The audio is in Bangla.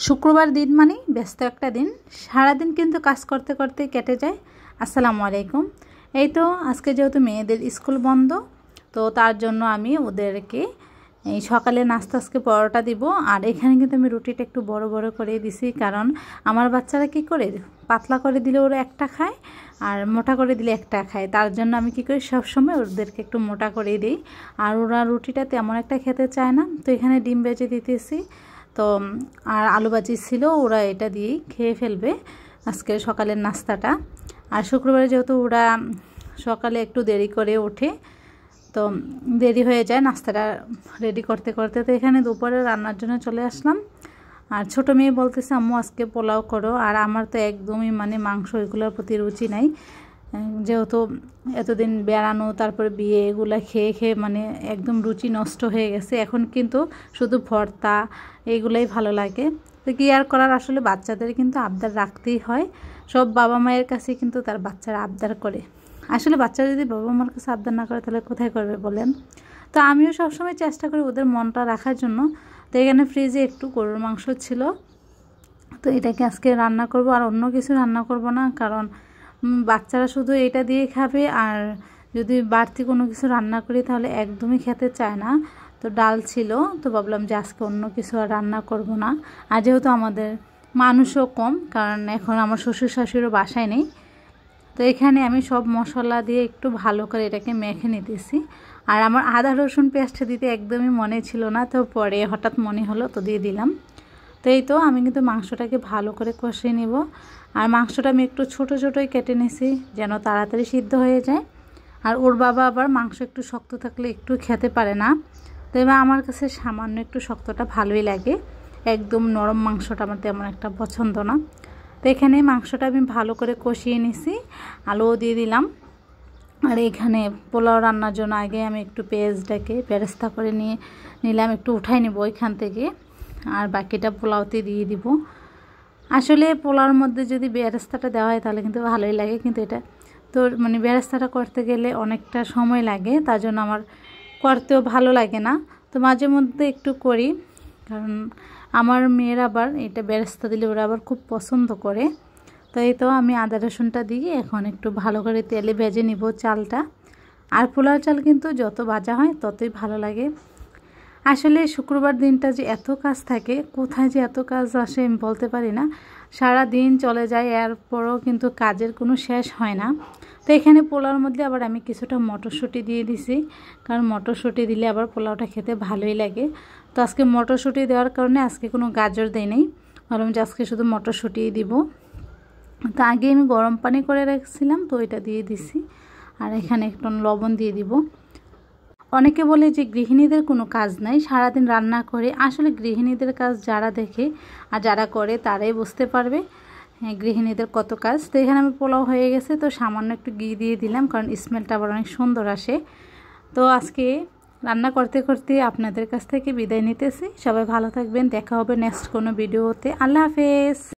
শুক্রবার দিন মানে ব্যস্ত একটা দিন, সারাদিন কিন্তু কাজ করতে করতে কেটে যায়। আসসালামু আলাইকুম। এই তো আজকে যেহেতু মেয়েদের স্কুল বন্ধ, তো তার জন্য আমি ওদেরকে এই সকালে নাস্তা আজকে পরোটা দিব। আর এখানে কিন্তু আমি রুটিটা একটু বড় বড় করে দিছি, কারণ আমার বাচ্চারা কি করে পাতলা করে দিলে ওরা একটা খায় আর মোটা করে দিলে একটা খায়। তার জন্য আমি কি করি, সবসময় ওদেরকে একটু মোটা করে দিই। আর ওরা রুটিটা তেমন একটা খেতে চায় না, তো এখানে ডিম ভেজে দিতেছি। তো আর আলু ভাজি ছিল, ওরা এটা দিয়েই খেয়ে ফেলবে আজকে সকালের নাস্তাটা। আর শুক্রবারে যেহেতু ওরা সকালে একটু দেরি করে ওঠে, তো দেরি হয়ে যায় নাস্তাটা রেডি করতে করতে। তো এখানে দুপুরে রান্নার জন্য চলে আসলাম। আর ছোটো মেয়ে বলতেছে আম্মু আজকে পোলাও করো। আর আমার তো একদমই মাংস এগুলোর প্রতি রুচি নাই, যেহেতু এতদিন বেড়ানো তারপরে বিয়ে এগুলো খেয়ে খেয়ে একদম রুচি নষ্ট হয়ে গেছে। এখন কিন্তু শুধু ভর্তা এইগুলাই ভালো লাগে। তো কী আর করার, আসলে বাচ্চাদের কিন্তু আবদার রাখতেই হয়। সব বাবা মায়ের কাছে কিন্তু তার বাচ্চারা আবদার করে। আসলে বাচ্চারা যদি বাবা মার কাছে আবদার না করে তাহলে কোথায় করবে বলেন। তো আমিও সবসময় চেষ্টা করি ওদের মনটা রাখার জন্য। তো এখানে ফ্রিজে একটু গরুর মাংস ছিল, তো এটাকে আজকে রান্না করব। আর অন্য কিছু রান্না করব না, কারণ বাচ্চারা শুধু এটা দিয়ে খাবে। আর যদি বাড়তি কোনো কিছু রান্না করি তাহলে একদমই খেতে চায় না। তো ডাল ছিল, তো ভাবলাম যে আজকে অন্য কিছু আর রান্না করব না। আর যেহেতু আমাদের মানুষও কম, কারণ এখন আমার শ্বশুর শাশুড়িও বাসায় নেই, তো এখানে আমি সব মশলা দিয়ে একটু ভালো করে এটাকে মেখে নিতেছি। আর আমার আদা রসুন পেস্টটা দিতে একদমই মনে ছিল না, তো পরে হঠাৎ মনে হলো তো দিয়ে দিলাম। তো এই তো আমি কিন্তু মাংসটাকে ভালো করে কষিয়ে নিব। আর মাংসটা আমি একটু ছোটো ছোটোই কেটে নিছি, যেন তাড়াতাড়ি সিদ্ধ হয়ে যায়। আর ওর বাবা আবার মাংস একটু শক্ত থাকলে একটু খেতে পারে না, তো এবার আমার কাছে সামান্য একটু শক্তটা ভালোই লাগে। একদম নরম মাংসটা আমার তেমন একটা পছন্দ না। তো এখানে মাংসটা আমি ভালো করে কষিয়ে নিছি, আলুও দিয়ে দিলাম। আর এখানে পোলাও রান্নার জন্য আগে আমি একটু পেঁয়াজটাকে বেরেস্তা করে নিলাম, একটু উঠাই নেব ওইখান থেকে। আর বাকিটা পোলাওতে দিয়ে দিব। আসলে পোলাওর মধ্যে যদি বেরেস্তাটা দেওয়া হয় তাহলে কিন্তু ভালোই লাগে, কিন্তু এটা তো বেরেস্তাটা করতে গেলে অনেকটা সময় লাগে, তার জন্য আমার করতেও ভালো লাগে না। তো মাঝে মধ্যে একটু করি, কারণ আমার মেয়েরা আবার এটা বেরেস্তা দিলে ওরা আবার খুব পছন্দ করে। তো এই তো আমি আদা রসুনটা দিয়ে এখন একটু ভালো করে তেলে ভেজে নিব চালটা। আর পোলাও চাল কিন্তু যত ভাজা হয় ততই ভালো লাগে। আসলে শুক্রবার দিনটা যে এত কাজ থাকে, কোথায় যে এত কাজ আসে আমি বলতে পারি না। সারা দিন চলে যায়, এরপরও কিন্তু কাজের কোনো শেষ হয় না। তো এখানে পোলাওর মধ্যে আবার আমি কিছুটা মটরশুঁটি দিয়ে দিছি, কারণ মটরশুঁটি দিলে আবার পোলাওটা খেতে ভালোই লাগে। তো আজকে মটরশুঁটি দেওয়ার কারণে আজকে কোনো গাজর দেই নেই, ভাবলাম যে আজকে শুধু মটরশুঁটিই দিব। তো আগে আমি গরম পানি করে রেখেছিলাম, তো ওইটা দিয়ে দিছি। আর এখানে একটু লবণ দিয়ে দিব। অনেকে বলে যে গৃহিণীদের কোনো কাজ নাই, সারাদিন রান্না করে। আসলে গৃহিণীদের কাজ যারা দেখে আর যারা করে তারাই বুঝতে পারবে হ্যাঁ গৃহিণীদের কত কাজ। তো এখানে আমি পোলাও হয়ে গেছে, তো সামান্য একটু ঘি দিয়ে দিলাম, কারণ স্মেলটা আবার অনেক সুন্দর আসে। তো আজকে রান্না করতে করতে আপনাদের কাছ থেকে বিদায় নিতেছি। সবাই ভালো থাকবেন, দেখা হবে নেক্সট কোনো ভিডিওতে। আল্লাহ হাফেজ।